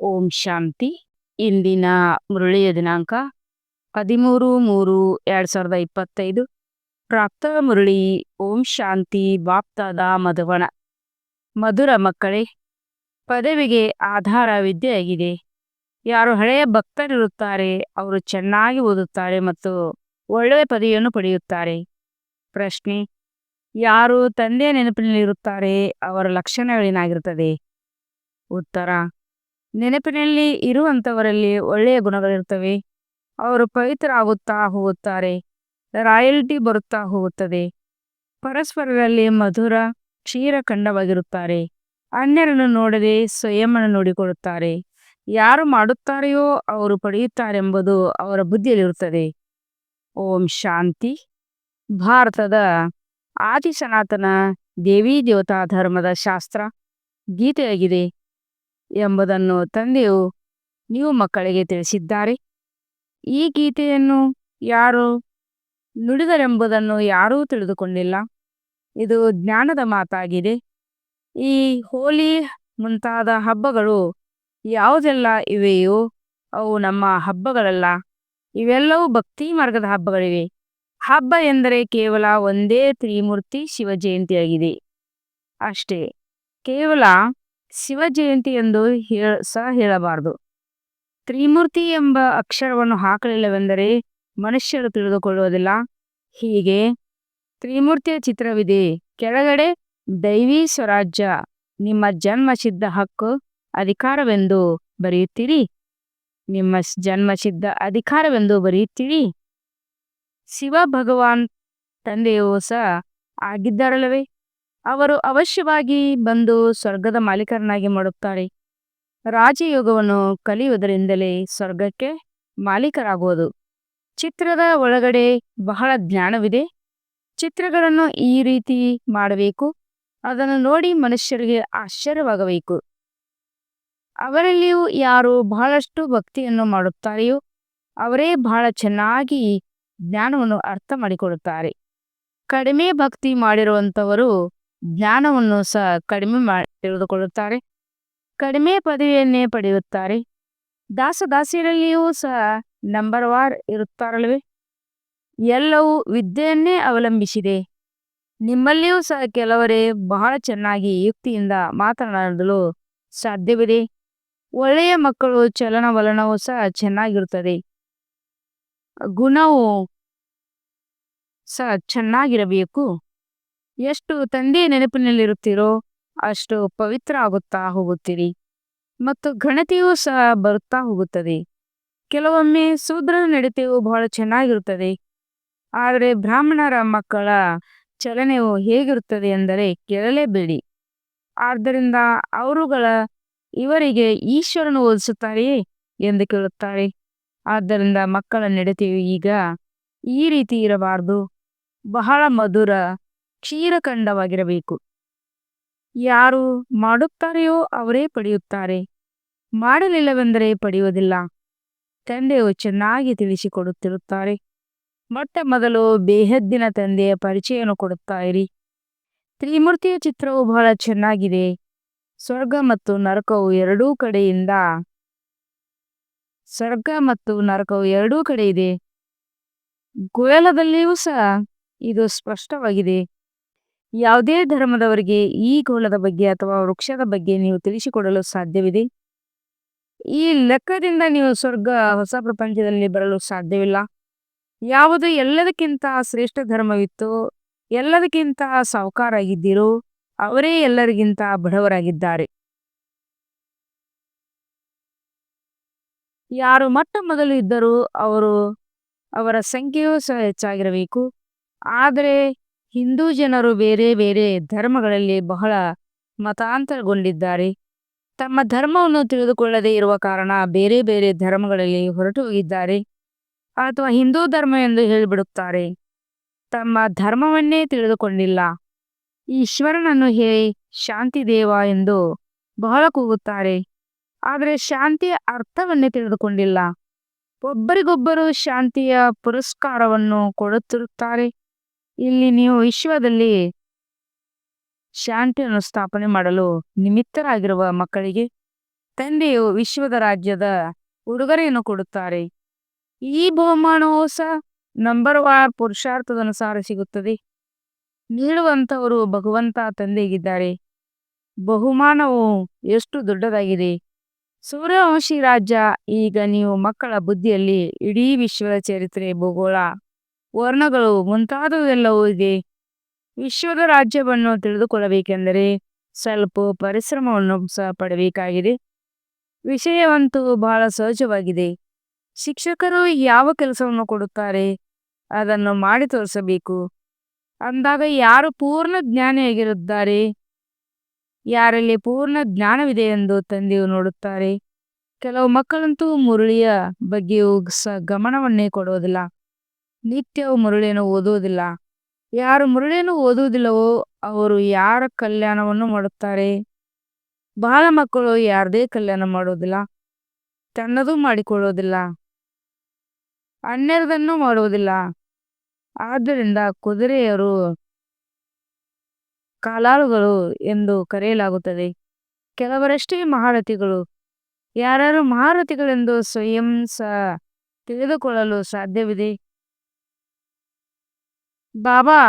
ಓಂ ಶಾಂತಿ. ಇಂದಿನ ಮುರಳಿಯ ದಿನಾಂಕ 13/3/2025. ಪ್ರಾಪ್ತ ಮುರಳಿ. ಓಂ ಶಾಂತಿ. ಬಾಪ್ತಾದ ಮಧುವನ. ಮಧುರ ಮಕ್ಕಳೇ, ಪದವಿಗೆ ಆಧಾರ ವಿದ್ಯೆಯಾಗಿದೆ. ಯಾರು ಹಳೆಯ ಭಕ್ತರಿರುತ್ತಾರೆ ಅವರು ಚೆನ್ನಾಗಿ ಓದುತ್ತಾರೆ ಮತ್ತು ಒಳ್ಳೆಯ ಪದವಿಯನ್ನು ಪಡೆಯುತ್ತಾರೆ. ಪ್ರಶ್ನೆ: ಯಾರು ತಂದೆಯ ನೆನಪಿನಲ್ಲಿರುತ್ತಾರೆ ಅವರ ಲಕ್ಷಣಗಳೇನಾಗಿರುತ್ತದೆ? ಉತ್ತರ: ನೆನಪಿನಲ್ಲಿ ಇರುವಂಥವರಲ್ಲಿ ಒಳ್ಳೆಯ ಗುಣಗಳಿರ್ತವೆ. ಅವರು ಪವಿತ್ರ ಆಗುತ್ತಾ ಹೋಗುತ್ತಾರೆ. ರಾಯಲ್ಟಿ ಬರುತ್ತಾ ಹೋಗುತ್ತದೆ. ಪರಸ್ಪರರಲ್ಲಿ ಮಧುರ ಕ್ಷೀರಖಂಡವಾಗಿರುತ್ತಾರೆ. ಅನ್ಯರನ್ನು ನೋಡದೆ ಸ್ವಯಂವನ್ನು ನೋಡಿಕೊಳ್ಳುತ್ತಾರೆ. ಯಾರು ಮಾಡುತ್ತಾರೆಯೋ ಅವರು ಪಡೆಯುತ್ತಾರೆಂಬುದು ಅವರ ಬುದ್ಧಿಯಲ್ಲಿರುತ್ತದೆ. ಓಂ ಶಾಂತಿ. ಭಾರತದ ಆದಿ ಸನಾತನ ದೇವಿ ದೇವತಾ ಧರ್ಮದ ಶಾಸ್ತ್ರ ಗೀತೆಯಾಗಿದೆ ಎಂಬುದನ್ನು ತಂದೆಯು ನೀವು ಮಕ್ಕಳಿಗೆ ತಿಳಿಸಿದ್ದಾರೆ. ಈ ಗೀತೆಯನ್ನು ಯಾರು ನುಡಿದರೆಂಬುದನ್ನು ಯಾರೂ ತಿಳಿದುಕೊಂಡಿಲ್ಲ. ಇದು ಜ್ಞಾನದ ಮಾತಾಗಿದೆ. ಈ ಹೋಲಿ ಮುಂತಾದ ಹಬ್ಬಗಳು ಯಾವುದೆಲ್ಲ ಇವೆಯೋ ಅವು ನಮ್ಮ ಹಬ್ಬಗಳಲ್ಲ. ಇವೆಲ್ಲವೂ ಭಕ್ತಿ ಮಾರ್ಗದ ಹಬ್ಬಗಳಿವೆ. ಹಬ್ಬ ಎಂದರೆ ಕೇವಲ ಒಂದೇ ತ್ರಿಮೂರ್ತಿ ಶಿವ ಜಯಂತಿಯಾಗಿದೆ ಅಷ್ಟೇ. ಕೇವಲ ಶಿವ ಜಯಂತಿ ಎಂದು ಸಹ ಹೇಳಬಾರದು. ತ್ರಿಮೂರ್ತಿ ಎಂಬ ಅಕ್ಷರವನ್ನು ಹಾಕಲಿಲ್ಲವೆಂದರೆ ಮನುಷ್ಯರು ತಿಳಿದುಕೊಳ್ಳುವುದಿಲ್ಲ. ಹೀಗೆ ತ್ರಿಮೂರ್ತಿಯ ಚಿತ್ರವಿದೆ. ಕೆಳಗಡೆ ದೈವಿ ಸ್ವರಾಜ್ಯ ನಿಮ್ಮ ಜನ್ಮಸಿದ್ಧ ಹಕ್ಕು ಅಧಿಕಾರವೆಂದು ಬರೆಯುತ್ತೀರಿ. ನಿಮ್ಮ ಜನ್ಮಸಿದ್ಧ ಅಧಿಕಾರವೆಂದು ಬರೆಯುತ್ತೀರಿ. ಶಿವ ಭಗವಾನ್ ತಂದೆಯೂ ಸಹ ಆಗಿದ್ದಾರಲ್ಲವೇ? ಅವರು ಅವಶ್ಯವಾಗಿ ಬಂದು ಸ್ವರ್ಗದ ಮಾಲೀಕರನ್ನಾಗಿ ಮಾಡುತ್ತಾರೆ. ರಾಜಯೋಗವನ್ನು ಕಲಿಯುವುದರಿಂದಲೇ ಸ್ವರ್ಗಕ್ಕೆ ಮಾಲೀಕರಾಗುವುದು. ಚಿತ್ರದ ಒಳಗಡೆ ಬಹಳ ಜ್ಞಾನವಿದೆ. ಚಿತ್ರಗಳನ್ನು ಈ ರೀತಿ ಮಾಡಬೇಕು. ಅದನ್ನು ನೋಡಿ ಮನುಷ್ಯರಿಗೆ ಆಶ್ಚರ್ಯವಾಗಬೇಕು. ಅವರಲ್ಲಿಯೂ ಯಾರು ಬಹಳಷ್ಟು ಭಕ್ತಿಯನ್ನು ಮಾಡುತ್ತಾರೆಯೋ ಅವರೇ ಬಹಳ ಚೆನ್ನಾಗಿ ಜ್ಞಾನವನ್ನು ಅರ್ಥ ಮಾಡಿಕೊಳ್ಳುತ್ತಾರೆ. ಕಡಿಮೆ ಭಕ್ತಿ ಮಾಡಿರುವಂಥವರು ಜ್ಞಾನವನ್ನು ಸಹ ಕಡಿಮೆ ತಿಳಿದುಕೊಳ್ಳುತ್ತಾರೆ. ಕಡಿಮೆ ಪದವಿಯನ್ನೇ ಪಡೆಯುತ್ತಾರೆ. ದಾಸದಾಸಿಯರಲ್ಲಿಯೂ ಸಹ ನಂಬರ್ ವಾರ್ ಇರುತ್ತಾರಲ್ವೇ? ಎಲ್ಲವೂ ವಿದ್ಯೆಯನ್ನೇ ಅವಲಂಬಿಸಿದೆ. ನಿಮ್ಮಲ್ಲಿಯೂ ಸಹ ಕೆಲವರೇ ಬಹಳ ಚೆನ್ನಾಗಿ ಯುಕ್ತಿಯಿಂದ ಮಾತನಾಡಲು ಸಾಧ್ಯವಿದೆ. ಒಳ್ಳೆಯ ಮಕ್ಕಳು ಚಲನವಲನವೂ ಸಹ ಚೆನ್ನಾಗಿರುತ್ತದೆ. ಗುಣವು ಸಹ ಚೆನ್ನಾಗಿರಬೇಕು. ಎಷ್ಟು ತಂದೆಯ ನೆನಪಿನಲ್ಲಿರುತ್ತೀರೋ ಅಷ್ಟು ಪವಿತ್ರ ಆಗುತ್ತಾ ಹೋಗುತ್ತೀರಿ ಮತ್ತು ಘನತೆಯೂ ಸಹ ಬರುತ್ತಾ ಹೋಗುತ್ತದೆ. ಕೆಲವೊಮ್ಮೆ ಶೂದ್ರನ ನಡತೆಯು ಬಹಳ ಚೆನ್ನಾಗಿರುತ್ತದೆ. ಆದರೆ ಬ್ರಾಹ್ಮಣರ ಮಕ್ಕಳ ಚಲನೆಯು ಹೇಗಿರುತ್ತದೆ ಎಂದರೆ ಕೇಳಲೇಬೇಡಿ. ಆದ್ದರಿಂದ ಇವರಿಗೆ ಈಶ್ವರನು ಓದಿಸುತ್ತಾರೆಯೇ ಎಂದು ಕೇಳುತ್ತಾರೆ. ಆದ್ದರಿಂದ ಮಕ್ಕಳ ನಡತೆಯು ಈಗ ಈ ರೀತಿ ಇರಬಾರದು. ಬಹಳ ಮಧುರ ಕ್ಷೀರಖಂಡವಾಗಿರಬೇಕು. ಯಾರು ಮಾಡುತ್ತಾರೆಯೋ ಅವರೇ ಪಡೆಯುತ್ತಾರೆ. ಮಾಡಲಿಲ್ಲವೆಂದರೆ ಪಡೆಯುವುದಿಲ್ಲ. ತಂದೆಯು ಚೆನ್ನಾಗಿ ತಿಳಿಸಿಕೊಡುತ್ತಿರುತ್ತಾರೆ. ಮೊಟ್ಟ ಮೊದಲು ಬೇಹದ್ದಿನ ತಂದೆಯ ಪರಿಚಯವನ್ನು ಕೊಡುತ್ತಾ ಇರಿ. ತ್ರಿಮೂರ್ತಿಯ ಚಿತ್ರವು ಬಹಳ ಚೆನ್ನಾಗಿದೆ. ಸ್ವರ್ಗ ಮತ್ತು ನರಕವು ಎರಡೂ ಕಡೆ ಇದೆ. ಗೋಲದಲ್ಲಿಯೂ ಸಹ ಇದು ಸ್ಪಷ್ಟವಾಗಿದೆ. ಯಾವುದೇ ಧರ್ಮದವರಿಗೆ ಈ ಗೋಲದ ಬಗ್ಗೆ ಅಥವಾ ವೃಕ್ಷದ ಬಗ್ಗೆ ನೀವು ತಿಳಿಸಿಕೊಡಲು ಸಾಧ್ಯವಿದೆ? ಈ ಲೆಕ್ಕದಿಂದ ನೀವು ಹೊಸ ಪ್ರಪಂಚದಲ್ಲಿ ಬರಲು ಸಾಧ್ಯವಿಲ್ಲ. ಯಾವುದು ಎಲ್ಲದಕ್ಕಿಂತ ಶ್ರೇಷ್ಠ ಧರ್ಮವಿತ್ತೋ, ಎಲ್ಲದಕ್ಕಿಂತ ಸಾಹುಕಾರಾಗಿದ್ದೀರೋ ಅವರೇ ಎಲ್ಲರಿಗಿಂತ ಬಡವರಾಗಿದ್ದಾರೆ. ಯಾರು ಮೊಟ್ಟ ಮೊದಲು ಇದ್ದರೂ ಅವರ ಸಂಖ್ಯೆಯೂ ಸಹ ಹೆಚ್ಚಾಗಿರಬೇಕು. ಆದರೆ ಹಿಂದೂ ಜನರು ಬೇರೆ ಬೇರೆ ಧರ್ಮಗಳಲ್ಲಿ ಬಹಳ ಮತಾಂತರಗೊಂಡಿದ್ದಾರೆ. ತಮ್ಮ ಧರ್ಮವನ್ನು ತಿಳಿದುಕೊಳ್ಳದೇ ಇರುವ ಕಾರಣ ಬೇರೆ ಬೇರೆ ಧರ್ಮಗಳಲ್ಲಿ ಹೊರಟು ಹೋಗಿದ್ದಾರೆ ಅಥವಾ ಹಿಂದೂ ಧರ್ಮ ಎಂದು ಹೇಳಿಬಿಡುತ್ತಾರೆ. ತಮ್ಮ ಧರ್ಮವನ್ನೇ ತಿಳಿದುಕೊಂಡಿಲ್ಲ. ಈಶ್ವರನನ್ನು ಶಾಂತಿ ದೇವ ಎಂದು ಬಹಳ ಕೂಗುತ್ತಾರೆ. ಆದರೆ ಶಾಂತಿಯ ಅರ್ಥವನ್ನೇ ತಿಳಿದುಕೊಂಡಿಲ್ಲ. ಒಬ್ಬರಿಗೊಬ್ಬರು ಶಾಂತಿಯ ಪುರಸ್ಕಾರವನ್ನು ಕೊಡುತ್ತಿರುತ್ತಾರೆ. ಇಲ್ಲಿ ನೀವು ವಿಶ್ವದಲ್ಲಿ ಶಾಂತಿಯನ್ನು ಸ್ಥಾಪನೆ ಮಾಡಲು ನಿಮಿತ್ತರಾಗಿರುವ ಮಕ್ಕಳಿಗೆ ತಂದೆಯು ವಿಶ್ವದ ರಾಜ್ಯದ ಉಡುಗೊರೆಯನ್ನು ಕೊಡುತ್ತಾರೆ. ಈ ಬಹುಮಾನವು ಸಹ ನಂಬರ್ ವಾರ್ ಪುರುಷಾರ್ಥದನುಸಾರ ಸಿಗುತ್ತದೆ. ನೀಡುವಂತವರು ಭಗವಂತ ತಂದೆಗಿದ್ದಾರೆ. ಬಹುಮಾನವು ಎಷ್ಟು ದೊಡ್ಡದಾಗಿದೆ. ಸೂರ್ಯವಂಶಿ ರಾಜ್ಯ. ಈಗ ನೀವು ಮಕ್ಕಳ ಬುದ್ಧಿಯಲ್ಲಿ ಇಡೀ ವಿಶ್ವದ ಚರಿತ್ರೆ, ಭೂಗೋಳ, ವರ್ಣಗಳು ಮುಂತಾದವೆಲ್ಲವೂ ಇದೆ. ವಿಶ್ವದ ರಾಜ್ಯವನ್ನು ತಿಳಿದುಕೊಳ್ಳಬೇಕೆಂದರೆ ಸ್ವಲ್ಪ ಪರಿಶ್ರಮವನ್ನು ಸಹ ಪಡಬೇಕಾಗಿದೆ. ವಿಷಯವಂತೂ ಬಹಳ ಸಹಜವಾಗಿದೆ. ಶಿಕ್ಷಕರು ಯಾವ ಕೆಲಸವನ್ನು ಕೊಡುತ್ತಾರೆ ಅದನ್ನು ಮಾಡಿ ತೋರಿಸಬೇಕು. ಅಂದಾಗ ಯಾರು ಪೂರ್ಣ ಜ್ಞಾನಿಯಾಗಿರುತ್ತಾರೆ, ಯಾರಲ್ಲಿ ಪೂರ್ಣ ಜ್ಞಾನವಿದೆ ಎಂದು ತಂದೆಯು ನೋಡುತ್ತಾರೆ. ಕೆಲವು ಮಕ್ಕಳಂತೂ ಮುರಳಿಯ ಬಗ್ಗೆಯೂ ಸಹ ಗಮನವನ್ನೇ ಕೊಡುವುದಿಲ್ಲ. ನಿತ್ಯವೂ ಮುರಳಿಯನ್ನು ಓದುವುದಿಲ್ಲ. ಯಾರು ಮುರಳಿಯನ್ನು ಓದುವುದಿಲ್ಲವೋ ಅವರು ಯಾರ ಕಲ್ಯಾಣವನ್ನು ಮಾಡುತ್ತಾರೆ? ಬಹಳ ಮಕ್ಕಳು ಯಾರದೇ ಕಲ್ಯಾಣ ಮಾಡುವುದಿಲ್ಲ, ತನ್ನದೂ ಮಾಡಿಕೊಳ್ಳುವುದಿಲ್ಲ, ಅನ್ಯರದನ್ನೂ ಮಾಡುವುದಿಲ್ಲ. ಆದ್ದರಿಂದ ಕುದುರೆಯರು ಕಾಲಾಳುಗಳು ಎಂದು ಕರೆಯಲಾಗುತ್ತದೆ. ಕೆಲವರಷ್ಟೇ ಮಹಾರಥಿಗಳು. ಯಾರ್ಯಾರು ಮಹಾರಥಿಗಳೆಂದು ಸ್ವಯಂ ಸಹ ತಿಳಿದುಕೊಳ್ಳಲು ಸಾಧ್ಯವಿದೆ? ಬಾಬಾ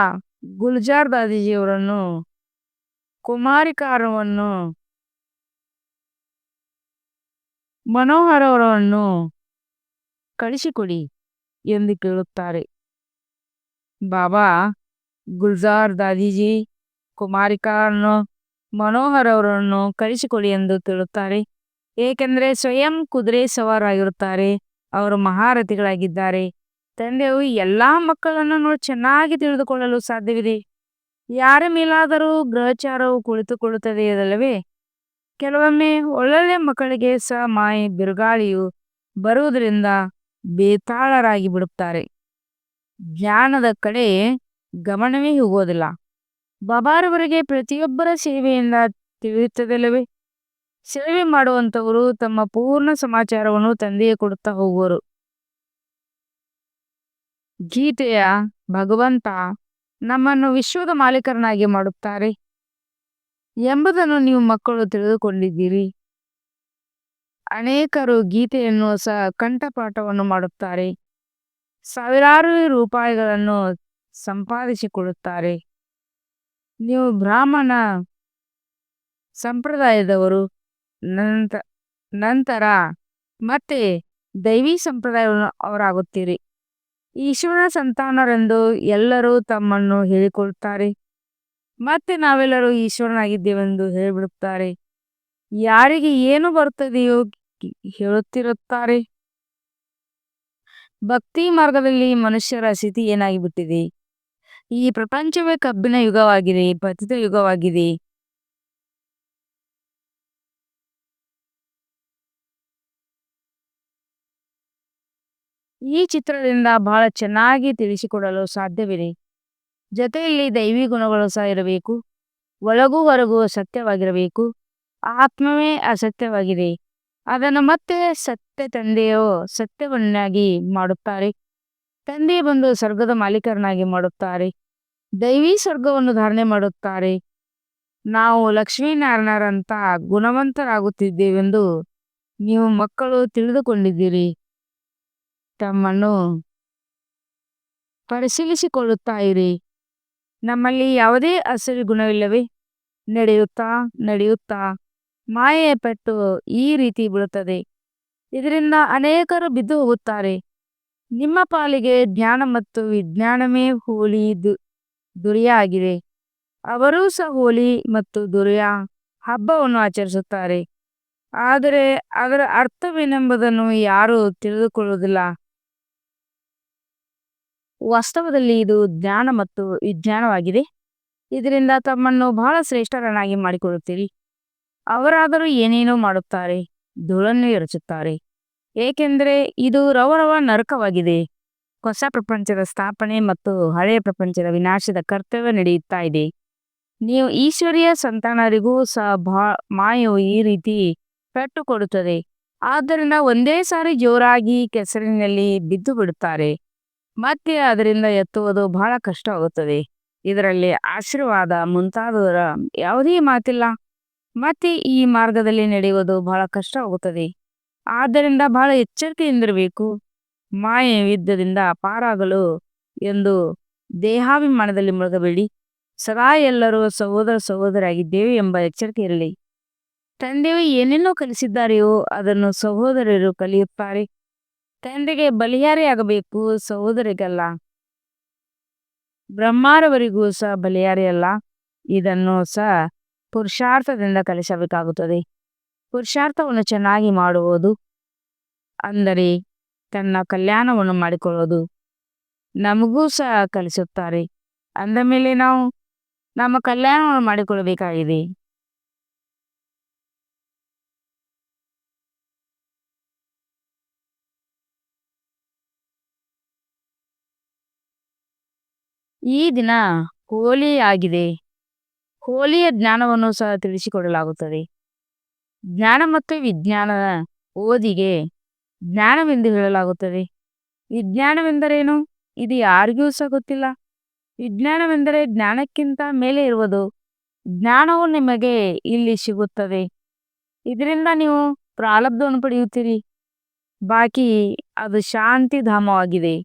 ಗುಲ್ಜಾರ್ ದಾದಿಜಿಯವರನ್ನು, ಕುಮಾರಿಕಾರವನ್ನು, ಮನೋಹರ್ ಅವರನ್ನು ಕಳಿಸಿಕೊಡಿ ಎಂದು ಕೇಳುತ್ತಾರೆ. ಬಾಬಾ ಗುಲ್ಜಾರ್ ದಾದಿಜಿ, ಕುಮಾರಿಕಾರನ್ನು, ಮನೋಹರ್ ಅವರನ್ನು ಕಳಿಸಿಕೊಡಿ ಎಂದು ಕೇಳುತ್ತಾರೆ. ಏಕೆಂದರೆ ಸ್ವಯಂ ಕುದುರೆ ಸವಾರರಾಗಿರುತ್ತಾರೆ. ಅವರು ಮಹಾರಥಿಗಳಾಗಿದ್ದಾರೆ. ತಂದೆಯು ಎಲ್ಲಾ ಮಕ್ಕಳನ್ನು ಚೆನ್ನಾಗಿ ತಿಳಿದುಕೊಳ್ಳಲು ಸಾಧ್ಯವಿದೆ. ಯಾರ ಮೇಲಾದರೂ ಗ್ರಹಚಾರವು ಕುಳಿತುಕೊಳ್ಳುತ್ತದೆಯಲ್ಲವೇ? ಕೆಲವೊಮ್ಮೆ ಒಳ್ಳೊಳ್ಳೆ ಮಕ್ಕಳಿಗೆ ಸಹ ಮಾಯೆ ಬಿರುಗಾಳಿಯು ಬರುವುದರಿಂದ ಬೇತಾಳರಾಗಿ ಬಿಡುತ್ತಾರೆ. ಜ್ಞಾನದ ಕಡೆ ಗಮನವೇ ಹೋಗೋದಿಲ್ಲ. ಬಾಬಾರವರಿಗೆ ಪ್ರತಿಯೊಬ್ಬರ ಸೇವೆಯಿಂದ ತಿಳಿಯುತ್ತದಲ್ಲವೇ? ಸೇವೆ ಮಾಡುವಂತವರು ತಮ್ಮ ಪೂರ್ಣ ಸಮಾಚಾರವನ್ನು ತಂದೆಯೇ ಕೊಡುತ್ತಾ ಹೋಗುವರು. ಗೀತೆಯ ಭಗವಂತ ನಮ್ಮನ್ನು ವಿಶ್ವದ ಮಾಲೀಕರನ್ನಾಗಿ ಮಾಡುತ್ತಾರೆ ಎಂಬುದನ್ನು ನೀವು ಮಕ್ಕಳು ತಿಳಿದುಕೊಂಡಿದ್ದೀರಿ. ಅನೇಕರು ಗೀತೆಯನ್ನು ಸಹ ಕಂಠಪಾಠವನ್ನು ಮಾಡುತ್ತಾರೆ. ಸಾವಿರಾರು ರೂಪಾಯಿಗಳನ್ನು ಸಂಪಾದಿಸಿಕೊಳ್ಳುತ್ತಾರೆ. ನೀವು ಬ್ರಾಹ್ಮಣ ಸಂಪ್ರದಾಯದವರು, ನಂತರ ಮತ್ತೆ ದೈವಿ ಸಂಪ್ರದಾಯವನ್ನು ಅವರಾಗುತ್ತೀರಿ. ಈಶ್ವರನ ಸಂತಾನರೆಂದು ಎಲ್ಲರೂ ತಮ್ಮನ್ನು ಹೇಳಿಕೊಳ್ಳುತ್ತಾರೆ. ಮತ್ತೆ ನಾವೆಲ್ಲರೂ ಈಶ್ವರನಾಗಿದ್ದೇವೆಂದು ಹೇಳಿಬಿಡುತ್ತಾರೆ. ಯಾರಿಗೆ ಏನು ಬರುತ್ತದೆಯೋ ಹೇಳುತ್ತಿರುತ್ತಾರೆ. ಭಕ್ತಿ ಮಾರ್ಗದಲ್ಲಿ ಮನುಷ್ಯರ ಸ್ಥಿತಿ ಏನಾಗಿಬಿಟ್ಟಿದೆ? ಈ ಪ್ರಪಂಚವೇ ಕಬ್ಬಿಣ ಯುಗವಾಗಿದೆ, ಪತಿತ ಯುಗವಾಗಿದೆ. ಈ ಚಿತ್ರದಿಂದ ಬಹಳ ಚೆನ್ನಾಗಿ ತಿಳಿಸಿಕೊಡಲು ಸಾಧ್ಯವಿದೆ. ಜೊತೆಯಲ್ಲಿ ದೈವಿ ಗುಣಗಳು ಸಹ ಇರಬೇಕು. ಒಳಗೂ ಹೊರಗೂ ಸತ್ಯವಾಗಿರಬೇಕು. ಆತ್ಮವೇ ಅಸತ್ಯವಾಗಿದೆ. ಅದನ್ನು ಮತ್ತೆ ಸತ್ಯ ತಂದೆಯೋ ಸತ್ಯವನ್ನಾಗಿ ಮಾಡುತ್ತಾರೆ. ತಂದೆ ಬಂದು ಸ್ವರ್ಗದ ಮಾಲೀಕರನ್ನಾಗಿ ಮಾಡುತ್ತಾರೆ. ದೈವಿ ಸ್ವರ್ಗವನ್ನು ಧಾರಣೆ ಮಾಡುತ್ತಾರೆ. ನಾವು ಲಕ್ಷ್ಮೀನಾರಾಯಣರಂತ ಗುಣವಂತರಾಗುತ್ತಿದ್ದೇವೆಂದು ನೀವು ಮಕ್ಕಳು ತಿಳಿದುಕೊಂಡಿದ್ದೀರಿ. ತಮ್ಮನ್ನು ಪರಿಶೀಲಿಸಿಕೊಳ್ಳುತ್ತಾ ಇರಿ. ನಮ್ಮಲ್ಲಿ ಯಾವುದೇ ಅಸಲಿ ಗುಣವಿಲ್ಲವೇ? ನಡೆಯುತ್ತಾ ಮಾಯೆಯ ಪೆಟ್ಟು ಈ ರೀತಿ ಬೀಳುತ್ತದೆ. ಇದರಿಂದ ಅನೇಕರು ಬಿದ್ದು ಹೋಗುತ್ತಾರೆ. ನಿಮ್ಮ ಪಾಲಿಗೆ ಜ್ಞಾನ ಮತ್ತು ವಿಜ್ಞಾನವೇ ಹೋಲಿ ದುರಿಯ ಆಗಿದೆ. ಅವರೂ ಸಹ ಹೋಲಿ ಮತ್ತು ದುರಿಯ ಹಬ್ಬವನ್ನು ಆಚರಿಸುತ್ತಾರೆ. ಆದರೆ ಅದರ ಅರ್ಥವೇನೆಂಬುದನ್ನು ಯಾರೂ ತಿಳಿದುಕೊಳ್ಳುವುದಿಲ್ಲ. ವಾಸ್ತವದಲ್ಲಿ ಇದು ಜ್ಞಾನ ಮತ್ತು ವಿಜ್ಞಾನವಾಗಿದೆ. ಇದರಿಂದ ತಮ್ಮನ್ನು ಬಹಳ ಶ್ರೇಷ್ಠರನ್ನಾಗಿ ಮಾಡಿಕೊಳ್ಳುತ್ತೀರಿ. ಅವರಾದರೂ ಏನೇನೋ ಮಾಡುತ್ತಾರೆ, ಧೂಳನ್ನು ಎರಚುತ್ತಾರೆ. ಏಕೆಂದರೆ ಇದು ರವರವ ನರಕವಾಗಿದೆ. ಹೊಸ ಪ್ರಪಂಚದ ಸ್ಥಾಪನೆ ಮತ್ತು ಹಳೆಯ ಪ್ರಪಂಚದ ವಿನಾಶದ ಕರ್ತವ್ಯ ನಡೆಯುತ್ತಾ ಇದೆ. ನೀವು ಈಶ್ವರೀಯ ಸಂತಾನರಿಗೂ ಸಹ ಮಾಯವು ಈ ರೀತಿ ಪೆಟ್ಟು ಕೊಡುತ್ತದೆ. ಆದ್ದರಿಂದ ಒಂದೇ ಸಾರಿ ಜೋರಾಗಿ ಕೆಸರಿನಲ್ಲಿ ಬಿದ್ದು ಬಿಡುತ್ತಾರೆ. ಮತ್ತೆ ಅದರಿಂದ ಎತ್ತುವುದು ಬಹಳ ಕಷ್ಟವಾಗುತ್ತದೆ. ಇದರಲ್ಲಿ ಆಶೀರ್ವಾದ ಮುಂತಾದವರ ಯಾವುದೇ ಮಾತಿಲ್ಲ. ಮತ್ತೆ ಈ ಮಾರ್ಗದಲ್ಲಿ ನಡೆಯುವುದು ಬಹಳ ಕಷ್ಟವಾಗುತ್ತದೆ. ಆದ್ದರಿಂದ ಬಹಳ ಎಚ್ಚರಿಕೆಯಿಂದಿರಬೇಕು. ಮಾಯೆಯ ಯುದ್ಧದಿಂದ ಪಾರಾಗಲು ಎಂದು ದೇಹಾಭಿಮಾನದಲ್ಲಿ ಮುಳುಗಬೇಡಿ. ಸದಾ ಎಲ್ಲರೂ ಸಹೋದರ ಸಹೋದರಿಯಾಗಿದ್ದೇವೆ ಎಂಬ ಎಚ್ಚರಿಕೆ ಇರಲಿ. ತಂದೆಯು ಏನೇನೋ ಕಲಿಸಿದ್ದಾರೆಯೋ ಅದನ್ನು ಸಹೋದರರು ಕಲಿಯುತ್ತಾರೆ. ತಂದೆಗೆ ಬಲಿಯಾರಿಯಾಗಬೇಕು, ಸಹೋದರಿಗಲ್ಲ. ಬ್ರಹ್ಮಾರವರಿಗೂ ಸಹ ಬಲಿಯಾರಿಯಲ್ಲ. ಇದನ್ನು ಸಹ ಪುರುಷಾರ್ಥದಿಂದ ಕಲಿಸಬೇಕಾಗುತ್ತದೆ. ಪುರುಷಾರ್ಥವನ್ನು ಚೆನ್ನಾಗಿ ಮಾಡುವುದು ಅಂದರೆ ತನ್ನ ಕಲ್ಯಾಣವನ್ನು ಮಾಡಿಕೊಳ್ಳೋದು. ನಮಗೂ ಸಹ ಕಲಿಸುತ್ತಾರೆ. ಅಂದ ಮೇಲೆ ನಾವು ನಮ್ಮ ಕಲ್ಯಾಣವನ್ನು ಮಾಡಿಕೊಳ್ಳಬೇಕಾಗಿದೆ. ಈ ದಿನ ಹೋಲಿ ಆಗಿದೆ. ಹೋಲಿಯ ಜ್ಞಾನವನ್ನು ಸಹ ತಿಳಿಸಿಕೊಡಲಾಗುತ್ತದೆ. ಜ್ಞಾನ ಮತ್ತು ವಿಜ್ಞಾನದ ಓದಿಗೆ ಜ್ಞಾನವೆಂದು ಹೇಳಲಾಗುತ್ತದೆ. ವಿಜ್ಞಾನವೆಂದರೇನು? ಇದು ಯಾರಿಗೂ ಸಹ ಗೊತ್ತಿಲ್ಲ. ವಿಜ್ಞಾನವೆಂದರೆ ಜ್ಞಾನಕ್ಕಿಂತ ಮೇಲೆ ಇರುವುದು. ಜ್ಞಾನವು ನಿಮಗೆ ಇಲ್ಲಿ ಸಿಗುತ್ತದೆ. ಇದರಿಂದ ನೀವು ಪ್ರಾರಬ್ಧವನ್ನು ಪಡೆಯುತ್ತೀರಿ. ಬಾಕಿ ಅದು ಶಾಂತಿ ಧಾಮವಾಗಿದೆ.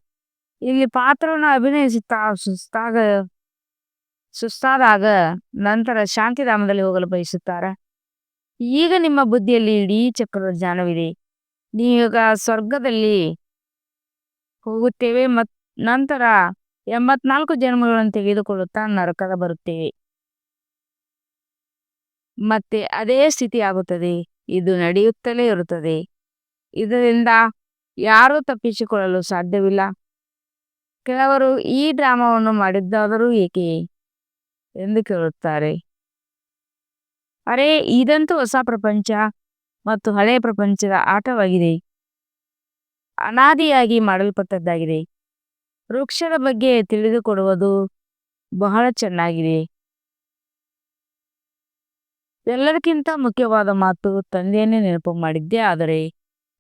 ಇಲ್ಲಿ ಪಾತ್ರವನ್ನು ಅಭಿನಯಿಸುತ್ತಾ ಸುಸ್ತಾದಾಗ ನಂತರ ಶಾಂತಿಧಾಮದಲ್ಲಿ ಹೋಗಲು ಬಯಸುತ್ತಾರೆ. ಈಗ ನಿಮ್ಮ ಬುದ್ಧಿಯಲ್ಲಿ ಇಡೀ ಚಕ್ರದ ಜ್ಞಾನವಿದೆ. ನೀವೀಗ ಸ್ವರ್ಗದಲ್ಲಿ ಹೋಗುತ್ತೇವೆ ನಂತರ 84 ಜನ್ಮಗಳನ್ನು ತೆಗೆದುಕೊಳ್ಳುತ್ತಾ ನರಕದ ಬರುತ್ತೇವೆ. ಮತ್ತೆ ಅದೇ ಸ್ಥಿತಿ ಆಗುತ್ತದೆ. ಇದು ನಡೆಯುತ್ತಲೇ ಇರುತ್ತದೆ. ಇದರಿಂದ ಯಾರೂ ತಪ್ಪಿಸಿಕೊಳ್ಳಲು ಸಾಧ್ಯವಿಲ್ಲ. ಕೆಲವರು ಈ ಡ್ರಾಮಾವನ್ನು ಮಾಡಿದ್ದಾದರೂ ಏಕೆ ಎಂದು ಕೇಳುತ್ತಾರೆ. ಅರೆ, ಇದಂತೂ ಹೊಸ ಪ್ರಪಂಚ ಮತ್ತು ಹಳೆಯ ಪ್ರಪಂಚದ ಆಟವಾಗಿದೆ. ಅನಾದಿಯಾಗಿ ಮಾಡಲ್ಪಟ್ಟದ್ದಾಗಿದೆ. ವೃಕ್ಷದ ಬಗ್ಗೆ ತಿಳಿದುಕೊಡುವುದು ಬಹಳ ಚೆನ್ನಾಗಿದೆ. ಎಲ್ಲದಕ್ಕಿಂತ ಮುಖ್ಯವಾದ ಮಾತು, ತಂದೆಯನ್ನೇ ನೆನಪು ಮಾಡಿದ್ದೇ ಆದರೆ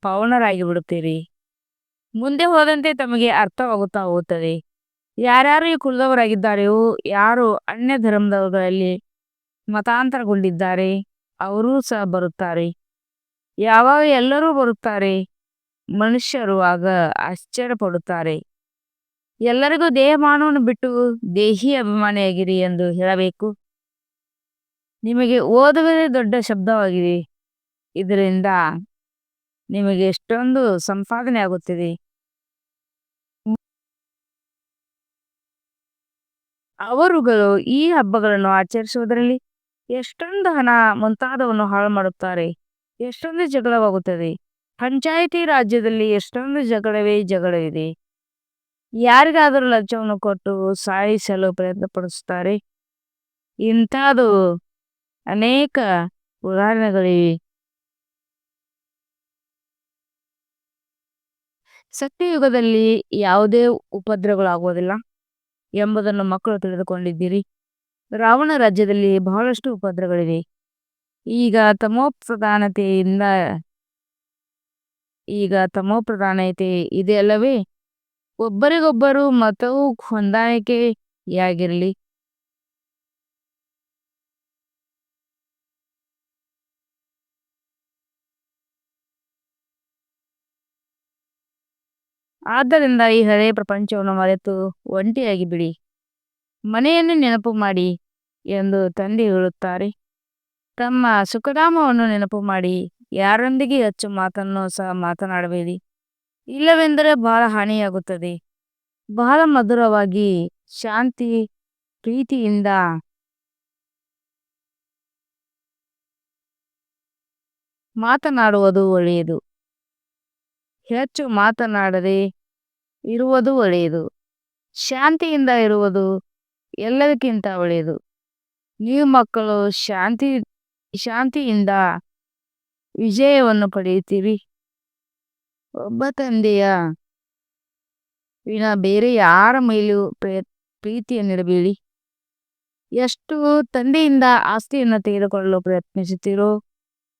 ಪವನರಾಗಿ ಬಿಡುತ್ತೀರಿ. ಮುಂದೆ ಹೋದಂತೆ ತಮಗೆ ಅರ್ಥವಾಗುತ್ತಾ ಹೋಗುತ್ತದೆ. ಯಾರ್ಯಾರು ಈ ಕುಲದವರಾಗಿದ್ದಾರೆಯೋ, ಯಾರು ಅನ್ಯ ಧರ್ಮದವರಲ್ಲಿ ಮತಾಂತರಗೊಂಡಿದ್ದಾರೆ ಅವರೂ ಸಹ ಬರುತ್ತಾರೆ. ಯಾವಾಗ ಎಲ್ಲರೂ ಬರುತ್ತಾರೆ, ಮನುಷ್ಯರು ಆಗ ಆಶ್ಚರ್ಯಪಡುತ್ತಾರೆ. ಎಲ್ಲರಿಗೂ ದೇಹಮಾನವನ್ನು ಬಿಟ್ಟು ದೇಹಿ ಅಭಿಮಾನಿಯಾಗಿರಿ ಎಂದು ಹೇಳಬೇಕು. ನಿಮಗೆ ಓದುವುದೇ ದೊಡ್ಡ ಶಬ್ದವಾಗಿದೆ. ಇದರಿಂದ ನಿಮಗೆ ಎಷ್ಟೊಂದು ಸಂಪಾದನೆ ಆಗುತ್ತಿದೆ. ಅವರುಗಳು ಈ ಹಬ್ಬಗಳನ್ನು ಆಚರಿಸುವುದರಲ್ಲಿ ಎಷ್ಟೊಂದು ಹಣ ಮುಂತಾದವನ್ನು ಹಾಳು ಮಾಡುತ್ತಾರೆ. ಎಷ್ಟೊಂದು ಜಗಳವಾಗುತ್ತದೆ. ಪಂಚಾಯಿತಿ ರಾಜ್ಯದಲ್ಲಿ ಎಷ್ಟೊಂದು ಜಗಳವಿದೆ. ಯಾರಿಗಾದರೂ ಲಂಚವನ್ನು ಕೊಟ್ಟು ಸಾಯಿಸಲು ಪ್ರಯತ್ನ ಪಡಿಸುತ್ತಾರೆ. ಇಂಥದ್ದು ಅನೇಕ ಉದಾಹರಣೆಗಳಿವೆ. ಸತ್ಯಯುಗದಲ್ಲಿ ಯಾವುದೇ ಉಪದ್ರವಗಳಾಗುವುದಿಲ್ಲ ಎಂಬುದನ್ನು ಮಕ್ಕಳು ತಿಳಿದುಕೊಂಡಿದ್ದೀರಿ. ರಾವಣ ರಾಜ್ಯದಲ್ಲಿ ಬಹಳಷ್ಟು ಉಪದ್ರವಗಳಿವೆ. ಈಗ ತಮೋಪ್ರಧಾನತೆ ಇದೆ ಅಲ್ಲವೇ? ಒಬ್ಬರಿಗೊಬ್ಬರು ಮತವು ಹೊಂದಾಣಿಕೆಯಾಗಿರಲಿ. ಆದ್ದರಿಂದ ಈ ಹಳೆಯ ಪ್ರಪಂಚವನ್ನು ಮರೆತು ಒಂಟಿಯಾಗಿ ಬಿಡಿ. ಮನೆಯನ್ನು ನೆನಪು ಮಾಡಿ ಎಂದು ತಂದೆ ಹೇಳುತ್ತಾರೆ. ತಮ್ಮ ಸುಖಧಾಮವನ್ನು ನೆನಪು ಮಾಡಿ. ಯಾರೊಂದಿಗೆ ಹೆಚ್ಚು ಮಾತನ್ನು ಸಹ ಮಾತನಾಡಬೇಡಿ. ಇಲ್ಲವೆಂದರೆ ಬಹಳ ಹಾನಿಯಾಗುತ್ತದೆ. ಬಹಳ ಮಧುರವಾಗಿ ಶಾಂತಿ ಪ್ರೀತಿಯಿಂದ ಮಾತನಾಡುವುದು ಒಳ್ಳೆಯದು. ಹೆಚ್ಚು ಮಾತನಾಡದೆ ಇರುವುದು ಒಳ್ಳೆಯದು. ಶಾಂತಿಯಿಂದ ಇರುವುದು ಎಲ್ಲದಕ್ಕಿಂತ ಒಳ್ಳೆಯದು. ನೀವು ಮಕ್ಕಳು ಶಾಂತಿಯಿಂದ ವಿಜಯವನ್ನು ಪಡೆಯುತ್ತೀರಿ. ಒಬ್ಬ ತಂದೆಯ ವಿನ ಬೇರೆ ಯಾರ ಮೇಲೂ ಪ್ರೀತಿಯನ್ನಿಡಬೇಡಿ. ಎಷ್ಟು ತಂದೆಯಿಂದ ಆಸ್ತಿಯನ್ನು ತೆಗೆದುಕೊಳ್ಳಲು ಪ್ರಯತ್ನಿಸುತ್ತೀರೋ,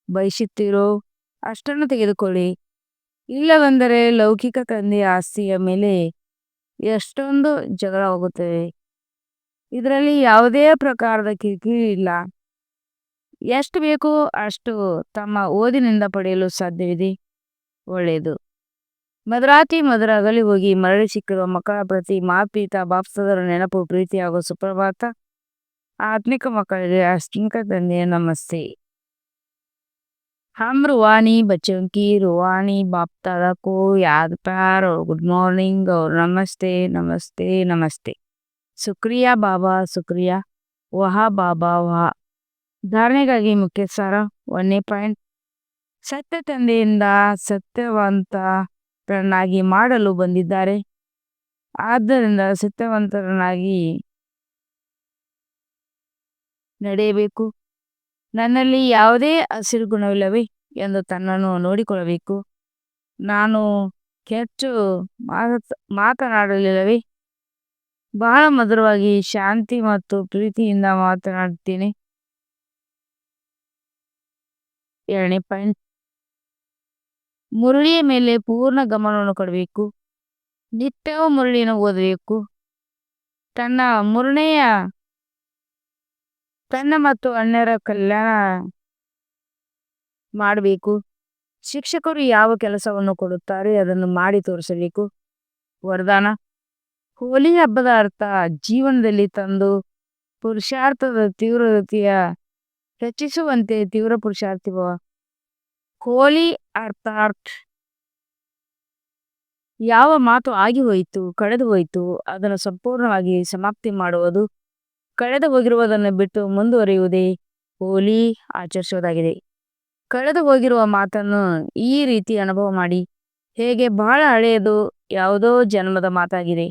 ಬಯಸುತ್ತೀರೋ ಅಷ್ಟನ್ನು ತೆಗೆದುಕೊಳ್ಳಿ. ಇಲ್ಲವೆಂದರೆ ಲೌಕಿಕ ತಂದೆಯ ಆಸ್ತಿಯ ಮೇಲೆ ಎಷ್ಟೊಂದು ಜಗಳ ಹೋಗುತ್ತದೆ. ಇದರಲ್ಲಿ ಯಾವುದೇ ಪ್ರಕಾರದ ಕಿರಿಕಿರಿ ಇಲ್ಲ. ಎಷ್ಟು ಬೇಕೋ ಅಷ್ಟು ತಮ್ಮ ಓದಿನಿಂದ ಪಡೆಯಲು ಸಾಧ್ಯವಿದೆ. ಒಳ್ಳೆಯದು. ಮಧುರಾತಿ ಮಧುರ ಅಗಲಿ ಹೋಗಿ ಮರಳಿ ಸಿಕ್ಕಿರುವ ಮಕ್ಕಳ ಪ್ರತಿ ಮಾಪೀತ ಬಾಪ್ಸದರ ನೆನಪು ಪ್ರೀತಿ ಹಾಗೂ ಸುಪ್ರಭಾತ. ಆತ್ಮಿಕ ಮಕ್ಕಳಿಗೆ ಆತ್ಮಿಕ ತಂದೆಯ ನಮಸ್ತೆ. हम रूहानी बच्चों की रूहानी बाप दादा को याद प्यार और गुड मॉर्निंग और नमस्ते नमस्ते नमस्ते. शुक्रिया बाबा शुक्रिया. वह बाबा वह. ಧಾರಣೆಗಾಗಿ ಮುಖ್ಯ ಸಾರ 1 ಸತ್ಯ ತಂದೆಯಿಂದ ಸತ್ಯವಂತರನ್ನಾಗಿ ಮಾಡಲು ಬಂದಿದ್ದಾರೆ. ಆದ್ದರಿಂದ ಸತ್ಯವಂತರನ್ನಾಗಿ ನಡೆಯಬೇಕು. ನನ್ನಲ್ಲಿ ಯಾವುದೇ ಹಸಿರು ಗುಣವಿಲ್ಲವೇ ಎಂದು ತನ್ನನ್ನು ನೋಡಿಕೊಳ್ಳಬೇಕು. ನಾನು ಹೆಚ್ಚು ಮಾತನಾಡಲಿಲ್ಲವೇ? ಬಹಳ ಮಧುರವಾಗಿ ಶಾಂತಿ ಮತ್ತು ಪ್ರೀತಿಯಿಂದ ಮಾತನಾಡುತ್ತೇನೆ. 2 ಮುರಳಿಯ ಮೇಲೆ ಪೂರ್ಣ ಗಮನವನ್ನು ಕೊಡಬೇಕು. ನಿತ್ಯವೂ ಮುರಳಿಯನ್ನು ಓದಬೇಕು. ತನ್ನ ಮತ್ತು ಅನ್ಯರ ಕಲ್ಯಾಣ ಮಾಡಬೇಕು. ಶಿಕ್ಷಕರು ಯಾವ ಕೆಲಸವನ್ನು ಕೊಡುತ್ತಾರೆ ಅದನ್ನು ಮಾಡಿ ತೋರಿಸಬೇಕು. ವರದಾನ. ಹೋಲಿ ಹಬ್ಬದ ಅರ್ಥ ಜೀವನದಲ್ಲಿ ತಂದು ಪುರುಷಾರ್ಥದ ತೀವ್ರಗತಿಯ ಹೆಚ್ಚಿಸುವಂತೆ ತೀವ್ರ ಪುರುಷಾರ್ಥಿವ. ಹೋಲಿ ಅರ್ಥಾತ್ ಯಾವ ಮಾತು ಆಗಿ ಹೋಯಿತು ಕಳೆದು ಹೋಯಿತು ಅದನ್ನು ಸಂಪೂರ್ಣವಾಗಿ ಸಮಾಪ್ತಿ ಮಾಡುವುದು. ಕಳೆದು ಹೋಗಿರುವುದನ್ನು ಬಿಟ್ಟು ಮುಂದುವರಿಯುವುದೇ ಹೋಲಿ ಆಚರಿಸುವುದಾಗಿದೆ. ಕಳೆದು ಹೋಗಿರುವ ಮಾತನ್ನು ಈ ರೀತಿ ಅನುಭವ ಮಾಡಿ. ಹೇಗೆ ಬಹಳ ಹಳೆಯದು ಯಾವುದೋ ಜನ್ಮದ ಮಾತಾಗಿದೆ.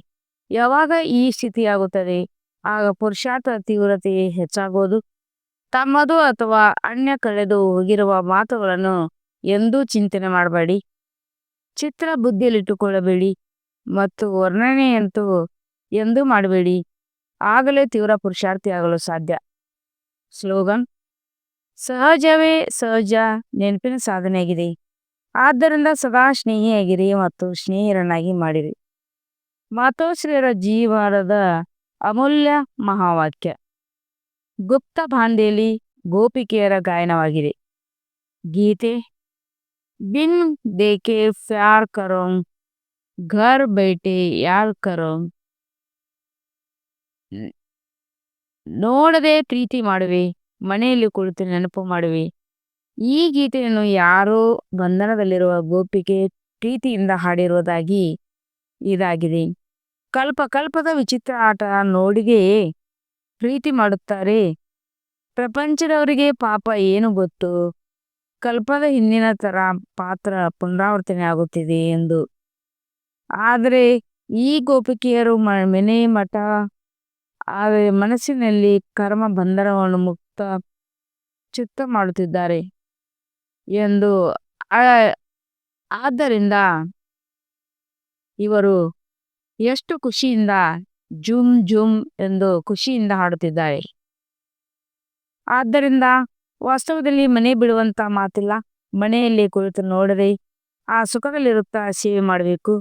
ಯಾವಾಗ ಈ ಸ್ಥಿತಿಯಾಗುತ್ತದೆ ಆಗ ಪುರುಷಾರ್ಥ ತೀವ್ರತೆ ಹೆಚ್ಚಾಗುವುದು. ತಮ್ಮದು ಅಥವಾ ಅನ್ಯ ಕಳೆದು ಹೋಗಿರುವ ಮಾತುಗಳನ್ನು ಎಂದೂ ಚಿಂತನೆ ಮಾಡಬೇಡಿ. ಚಿತ್ರ ಬುದ್ಧಿಯಲ್ಲಿಟ್ಟುಕೊಳ್ಳಬೇಡಿ ಮತ್ತು ವರ್ಣನೆಯಂತೂ ಎಂದೂ ಮಾಡಬೇಡಿ. ಆಗಲೇ ತೀವ್ರ ಪುರುಷಾರ್ಥಿಯಾಗಲು ಸಾಧ್ಯ. ಸ್ಲೋಗನ್. ಸಹಜವೇ ಸಹಜ ನೆನಪಿನ ಸಾಧನೆಯಾಗಿದೆ. ಆದ್ದರಿಂದ ಸದಾ ಸ್ನೇಹಿಯಾಗಿರಿ ಮತ್ತು ಸ್ನೇಹಿತರನ್ನಾಗಿ ಮಾಡಿರಿ. ಮಾತೋಶ್ರೀಯರ ಜೀವನದ ಅಮೂಲ್ಯ ಮಹಾವಾಕ್ಯ. ಗುಪ್ತ ಬಾಂಧೇಲಿ ಗೋಪಿಕೆಯರ ಗಾಯನವಾಗಿದೆ. ಗೀತೆ. ಬಿನ್ ದೇಕೆ ಪ್ಯಾರ್ ಕರೋ ಘರ್ ಬೈಟೆ ಯಾರ್ ಕರೋ. ನೋಡದೆ ಪ್ರೀತಿ ಮಾಡುವೆ ಮನೆಯಲ್ಲಿ ಕುಳಿತು ನೆನಪು ಮಾಡುವೆ. ಈ ಗೀತೆಯನ್ನು ಯಾರೋ ಬಂಧನದಲ್ಲಿರುವ ಗೋಪಿಗೆ ಪ್ರೀತಿಯಿಂದ ಹಾಡಿರುವುದಾಗಿ ಇದಾಗಿದೆ. ಕಲ್ಪದ ವಿಚಿತ್ರ ಆಟ ನೋಡಿಗೆ ಪ್ರೀತಿ ಮಾಡುತ್ತಾರೆ. ಪ್ರಪಂಚದವರಿಗೆ ಪಾಪ ಏನು ಗೊತ್ತು. ಕಲ್ಪದ ಹಿಂದಿನ ತರ ಪಾತ್ರ ಪುನರಾವರ್ತನೆ ಆಗುತ್ತಿದೆ ಎಂದು. ಆದರೆ ಈ ಗೋಪಿಕೆಯರು ಮನೆ ಮಠ ಆದರೆ ಮನಸ್ಸಿನಲ್ಲಿ ಕರ್ಮ ಬಂಧನವನ್ನು ಮುಕ್ತ ಚಿತ್ತ ಮಾಡುತ್ತಿದ್ದಾರೆ ಎಂದು. ಆದ್ದರಿಂದ ಇವರು ಎಷ್ಟು ಖುಷಿಯಿಂದ ಜುಮ್ ಜುಮ್ ಎಂದು ಖುಷಿಯಿಂದ ಹಾಡುತ್ತಿದ್ದಾರೆ. ಆದ್ದರಿಂದ ವಾಸ್ತವದಲ್ಲಿ ಮನೆ ಬಿಡುವಂತ ಮಾತಿಲ್ಲ. ಮನೆಯಲ್ಲಿ ಕುಳಿತು ನೋಡದೆ ಆ ಸುಖದಲ್ಲಿರುತ್ತಾ ಸೇವೆ ಮಾಡಬೇಕು.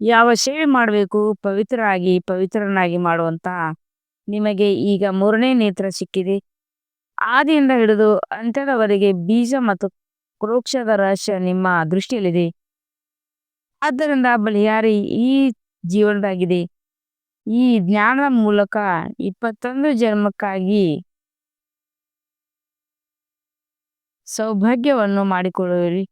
ಯಾವ ಸೇವೆ ಮಾಡಬೇಕು? ಪವಿತ್ರನಾಗಿ ಮಾಡುವಂತ ನಿಮಗೆ ಈಗ 3ನೇ ನೇತ್ರ ಸಿಕ್ಕಿದೆ. ಆದಿಯಿಂದ ಹಿಡಿದು ಅಂತ್ಯದವರೆಗೆ ಬೀಜ ಮತ್ತು ವೃಕ್ಷದ ರಹಸ್ಯ ನಿಮ್ಮ ದೃಷ್ಟಿಯಲ್ಲಿದೆ. ಆದ್ದರಿಂದ ಬಲಿಯಾರಿ ಈ ಜೀವನದಾಗಿದೆ. ಈ ಜ್ಞಾನದ ಮೂಲಕ 21 ಜನ್ಮಕ್ಕಾಗಿ ಸೌಭಾಗ್ಯವನ್ನು ಮಾಡಿಕೊಳ್ಳುವಿರಿ.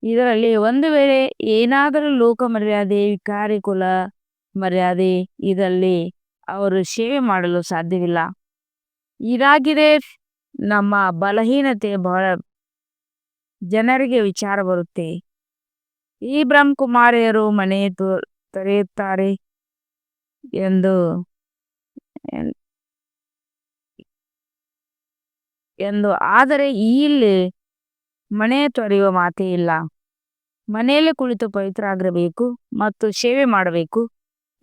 ಇದರಲ್ಲಿ ಒಂದು ವೇಳೆ ಏನಾದರೂ ಲೋಕ ಮರ್ಯಾದೆ ವಿಕಾರಿ ಕುಲ ಮರ್ಯಾದೆ ಇದಲ್ಲಿ ಅವರು ಸೇವೆ ಮಾಡಲು ಸಾಧ್ಯವಿಲ್ಲ. ಇದಾಗಿದೆ ನಮ್ಮ ಬಲಹೀನತೆ. ಬಹಳ ಜನರಿಗೆ ವಿಚಾರ ಬರುತ್ತೆ, ಈ ಬ್ರಹ್ಮಕುಮಾರಿಯರು ಮನೆ ತೊರೆಯುತ್ತಾರೆ ಎಂದು. ಆದರೆ ಇಲ್ಲಿ ಮನೆ ತೊರೆಯುವ ಮಾತೇ ಇಲ್ಲ. ಮನೆಯಲ್ಲಿ ಕುಳಿತು ಪವಿತ್ರ ಆಗಿರಬೇಕು ಮತ್ತು ಸೇವೆ ಮಾಡಬೇಕು.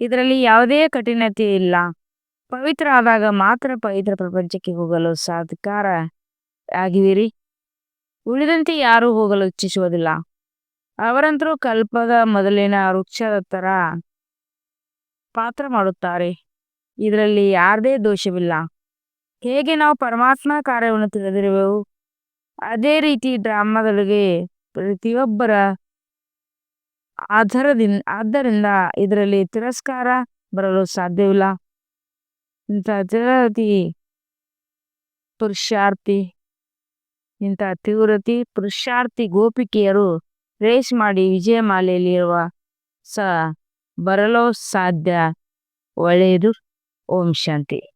ಇದರಲ್ಲಿ ಯಾವುದೇ ಕಠಿಣತೆ ಇಲ್ಲ. ಪವಿತ್ರ ಆದಾಗ ಮಾತ್ರ ಪವಿತ್ರ ಪ್ರಪಂಚಕ್ಕೆ ಹೋಗಲು ಸಾಧಿಕಾರ ಆಗಿವಿರಿ. ಉಳಿದಂತೆ ಯಾರೂ ಹೋಗಲು ಇಚ್ಛಿಸುವುದಿಲ್ಲ. ಅವರಂತರೂ ಕಲ್ಪದ ಮೊದಲಿನ ವೃಕ್ಷದ ತರ ಪಾತ್ರ ಮಾಡುತ್ತಾರೆ. ಇದರಲ್ಲಿ ಯಾರದೇ ದೋಷವಿಲ್ಲ. ಹೇಗೆ ನಾವು ಪರಮಾತ್ಮ ಕಾರ್ಯವನ್ನು ತಿಳಿದಿರುವೆವು, ಅದೇ ರೀತಿ ಡ್ರಾಮಾದೊಳಗೆ ಪ್ರತಿಯೊಬ್ಬರ ಆದ್ದರಿಂದ ಇದರಲ್ಲಿ ತಿರಸ್ಕಾರ ಬರಲು ಸಾಧ್ಯವಿಲ್ಲ. ಇಂಥ ಪುರುಷಾರ್ಥಿ ಇಂಥ ಪುರುಷಾರ್ಥಿ ಗೋಪಿಕೆಯರು ರೇಸ್ ಮಾಡಿ ವಿಜಯಮಾಲೆಯಲ್ಲಿರುವ ಬರಲು ಸಾಧ್ಯ. ಒಳ್ಳೆಯದು. ಓಂ ಶಾಂತಿ.